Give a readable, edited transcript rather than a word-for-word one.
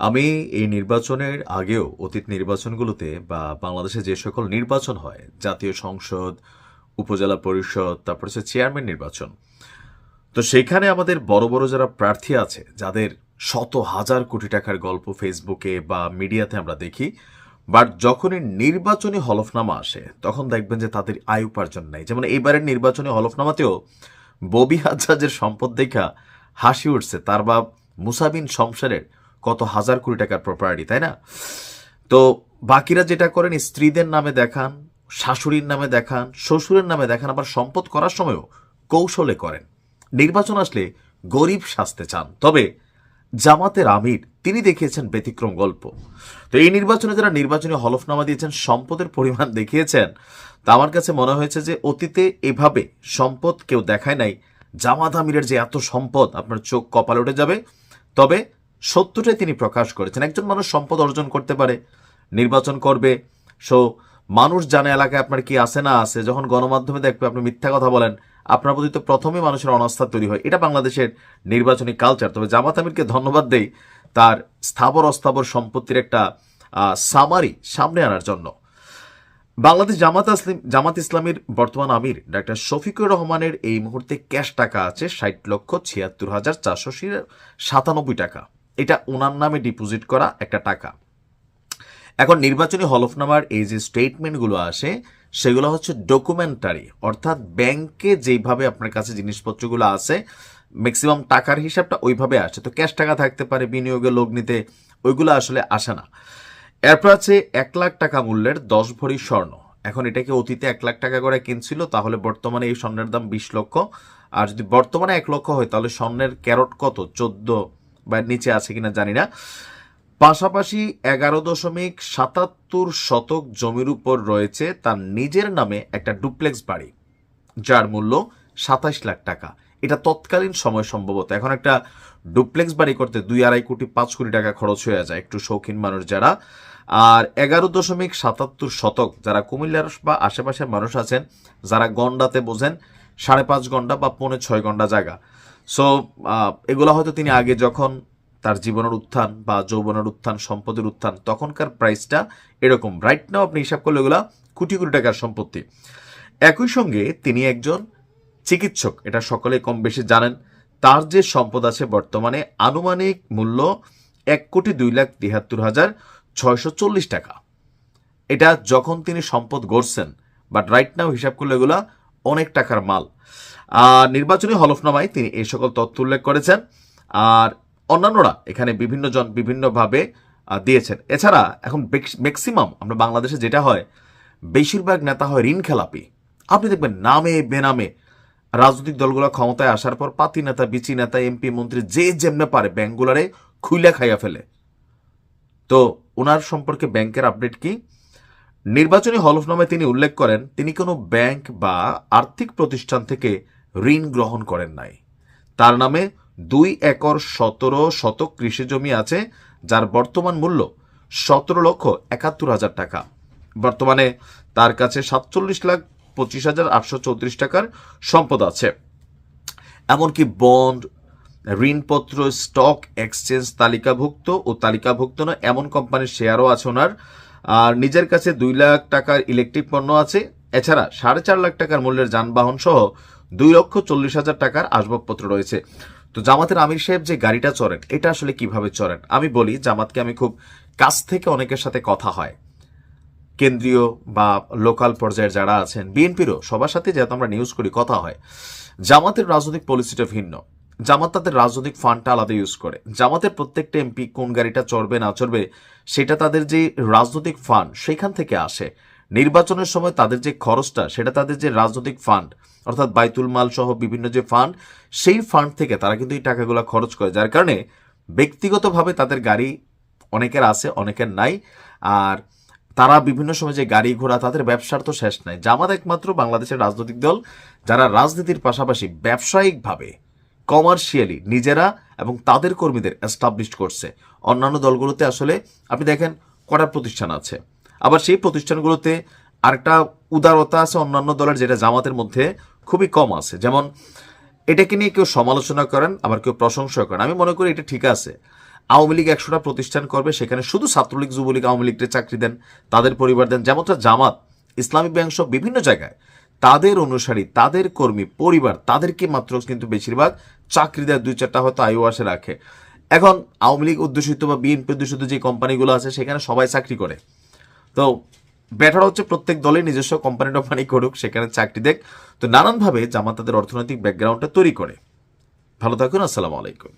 আমি এই নির্বাচনের আগেও অতীত নির্বাচনগুলোতে বা বাংলাদেশে যে সকল নির্বাচন হয়, জাতীয় সংসদ, উপজেলা পরিষদ, তারপর হচ্ছে চেয়ারম্যান নির্বাচন, তো সেখানে আমাদের বড় বড় যারা প্রার্থী আছে, যাদের শত হাজার কোটি টাকার গল্প ফেসবুকে বা মিডিয়াতে আমরা দেখি, বাট যখনই নির্বাচনী হলফনামা আসে তখন দেখবেন যে তাদের আয় উপার্জন নাই। যেমন এইবারের নির্বাচনী হলফনামাতেও ববি হাজ্জাজের সম্পদ দেখা হাসি উঠছে। তার বাপ মুসাবিন শমশেরের কত হাজার কোটি টাকার প্রপার্টি, তাই না? তো বাকিরা যেটা করেন, স্ত্রীদের নামে দেখান, শাশুড়ির নামে দেখান, শ্বশুরের নামে দেখান, আবার সম্পদ করার সময়ও কৌশলে করেন। নির্বাচন আসলে গরিব সাজতে চান। তবে জামাতের আমির তিনি দেখিয়েছেন ব্যতিক্রম গল্প। তো এই নির্বাচনে যারা নির্বাচনী হলফনামা দিয়েছেন, সম্পদের পরিমাণ দেখিয়েছেন, তা আমার কাছে মনে হয়েছে যে অতীতে এভাবে সম্পদ কেউ দেখায় নাই। জামাত আমিরের যে এত সম্পদ, আপনার চোখ কপালে উঠে যাবে। তবে সত্যটাই তিনি প্রকাশ করেছেন। একজন মানুষ সম্পদ অর্জন করতে পারে, নির্বাচন করবে, সো মানুষ জানে এলাকায় আপনার কি আছে না আছে। যখন গণমাধ্যমে দেখবে আপনি মিথ্যা কথা বলেন, আপনার প্রতি তো প্রথমেই মানুষের অনাস্থা তৈরি হয়। এটা বাংলাদেশের নির্বাচনী কালচার। তবে জামাত আমিরকে ধন্যবাদ দেই তার স্থাবর অস্থাবর সম্পত্তির একটা সামারি সামনে আনার জন্য। বাংলাদেশ জামাত ইসলামীর বর্তমান আমির ডাক্তার শফিকুর রহমানের এই মুহূর্তে ক্যাশ টাকা আছে 60,76,497 টাকা। এটা ওনার নামে ডিপোজিট করা একটা টাকা। এখন নির্বাচনী হলফনামার এই যে স্টেটমেন্টগুলো আসে, সেগুলো হচ্ছে ডকুমেন্টারি, অর্থাৎ ব্যাংকে যেইভাবে আপনার কাছে জিনিসপত্রগুলো আছে, ম্যাক্সিমাম টাকার হিসাবটা ওইভাবে আসে। তো ক্যাশ টাকা থাকতে পারে, বিনিয়োগের লগ্নিতে, ওইগুলো আসলে আসে না। এরপর আছে 1,00,000 টাকা মূল্যের 10 ভরি স্বর্ণ। এখন এটাকে অতীতে 1,00,000 টাকা করে কিনছিল, তাহলে বর্তমানে এই স্বর্ণের দাম 20 লক্ষ। আর যদি বর্তমানে 1 লক্ষ হয়, তাহলে স্বর্ণের ক্যারট কত, 14 বা নিচে আছে কিনা জানি না। পাশাপাশি 11.77 শতক জমির উপর রয়েছে তার নিজের নামে একটা ডুপ্লেক্স বাড়ি, যার মূল্য 27 লাখ টাকা। এটা তৎকালীন সময় সম্ভবত। এখন একটা ডুপ্লেক্স বাড়ি করতে 2-2.5 কোটি 5 কোটি টাকা খরচ হয়ে যায় একটু শৌখিন মানুষ যারা। আর 11.77 শতক যারা কুমিল্লার বা আশেপাশের মানুষ আছেন, যারা গন্ডাতে বোঝেন, 5.5 ঘন্টা বা 5.6 ঘন্টা জায়গা। সো এগুলো হয়তো তিনি আগে যখন তার জীবনের উত্থান বা যৌবনের উত্থান, সম্পদের উত্থান, তখনকার প্রাইসটা এরকম। রাইট নাও আপনি হিসাব করলে এগুলা কোটি কোটি টাকার সম্পত্তি। একই সঙ্গে তিনি একজন চিকিৎসক, এটা সকলে কম বেশি জানেন। তার যে সম্পদ আছে বর্তমানে আনুমানিক মূল্য 1,02,73,640 টাকা। এটা যখন তিনি সম্পদ গড়ছেন, বাট রাইট নাও হিসাব করলে এগুলা অনেক টাকার মাল। নির্বাচনী হলফনামায় তিনি এই সকল তথ্য উল্লেখ করেছেন। আর অন্যান্যরা এখানে বিভিন্ন জন বিভিন্নভাবে দিয়েছেন। এছাড়া এখন ম্যাক্সিমাম আমরা বাংলাদেশে যেটা হয়, বেশিরভাগ নেতা হয় ঋণ খেলাপি। আপনি দেখবেন নামে বেনামে রাজনৈতিক দলগুলো ক্ষমতায় আসার পর পাতি নেতা, বিচি নেতা, এমপি, মন্ত্রী যে যেমনে পারে ব্যাংকগুলারে খুইলা খাইয়া ফেলে। তো ওনার সম্পর্কে ব্যাংকের আপডেট কি? নির্বাচনী হলফনামায় তিনি উল্লেখ করেন তিনি কোনো ব্যাংক বা আর্থিক প্রতিষ্ঠান থেকে ঋণ গ্রহণ করেন নাই। তার নামে 2 একর 17 শতক কৃষি জমি আছে, যার বর্তমান মূল্য 17,71,000 টাকা। বর্তমানে তার কাছে 47,25,834 টাকার সম্পদ আছে। এমনকি বন্ড, ঋণপত্র, স্টক এক্সচেঞ্জ, তালিকাভুক্ত ও তালিকাভুক্ত নয় এমন কোম্পানির শেয়ারও আছে ওনার। আর নিজের কাছে 2 লাখ টাকার ইলেকট্রিক পণ্য আছে। এছাড়া 4.5 লাখ টাকার মূল্যের যানবাহন সহ 2,40,000 টাকার আসবাবপত্র রয়েছে। তো জামাতের আমির সাহেব যে গাড়িটা চড়েন, এটা আসলে কিভাবে চড়েন? আমি বলি, জামাতকে আমি খুব কাছ থেকে অনেকের সাথে কথা হয়, কেন্দ্রীয় বা লোকাল পর্যায়ের যারা আছেন, বিএনপিরও সবার সাথে যেহেতু আমরা নিউজ করি, কথা হয়। জামাতের রাজনৈতিক পলিসিটা ভিন্ন। জামাত তাদের রাজনৈতিক ফান্ডটা আলাদা ইউজ করে। জামাতের প্রত্যেকটা এমপি কোন গাড়িটা চড়বে না চড়বে, সেটা তাদের যে রাজনৈতিক ফান্ড সেখান থেকে আসে। নির্বাচনের সময় তাদের যে খরচটা, সেটা তাদের যে রাজনৈতিক ফান্ড, অর্থাৎ বাইতুল মাল সহ বিভিন্ন যে ফান্ড, সেই ফান্ড থেকে তারা কিন্তু এই টাকাগুলো খরচ করে। যার কারণে ব্যক্তিগতভাবে তাদের গাড়ি অনেকের আছে, অনেকের নাই। আর তারা বিভিন্ন সময় যে গাড়ি ঘোড়া, তাদের ব্যবসার তো শেষ নাই। জামাত একমাত্র বাংলাদেশের রাজনৈতিক দল যারা রাজনীতির পাশাপাশি ব্যবসায়িকভাবে, কমার্শিয়ালি নিজেরা এবং তাদের কর্মীদের এস্টাবলিশ করছে। অন্যান্য দলগুলোতে আসলে আপনি দেখেন কটা প্রতিষ্ঠান আছে, আবার সেই প্রতিষ্ঠানগুলোতে আরেকটা উদারতা আছে অন্যান্য দলের, যেটা জামাতের মধ্যে খুবই কম আছে। যেমন এটাকে নিয়ে কেউ সমালোচনা করেন, আবার কেউ প্রশংসা করেন। আমি মনে করি এটা ঠিক আছে। আওয়ামী লীগ 100টা প্রতিষ্ঠান করবে, সেখানে শুধু ছাত্রলীগ যুবলীগ আওয়ামী লীগকে চাকরি দেন, তাদের পরিবার দেন। যেমনটা জামাত, ইসলামিক ব্যাংক সহ বিভিন্ন জায়গায় তাদের অনুসারী, তাদের কর্মী পরিবার, তাদেরকে মাত্র কিন্তু বেশিরভাগ চাকরি দেয়, 2-4টা হয়তো আইও আসে রাখে। এখন আওয়ামী লীগ অধ্যুষিত বা বিএনপি অধ্যুষিত যে কোম্পানিগুলো আছে সেখানে সবাই চাকরি করে। তো বেটার হচ্ছে প্রত্যেক দলে নিজস্ব কোম্পানি টম্পানি করুক, সেখানে চাকরি দেখ। তো নানানভাবে জামাত তাদের অর্থনৈতিক ব্যাকগ্রাউন্ডটা তৈরি করে। ভালো থাকুন, আসসালামু আলাইকুম।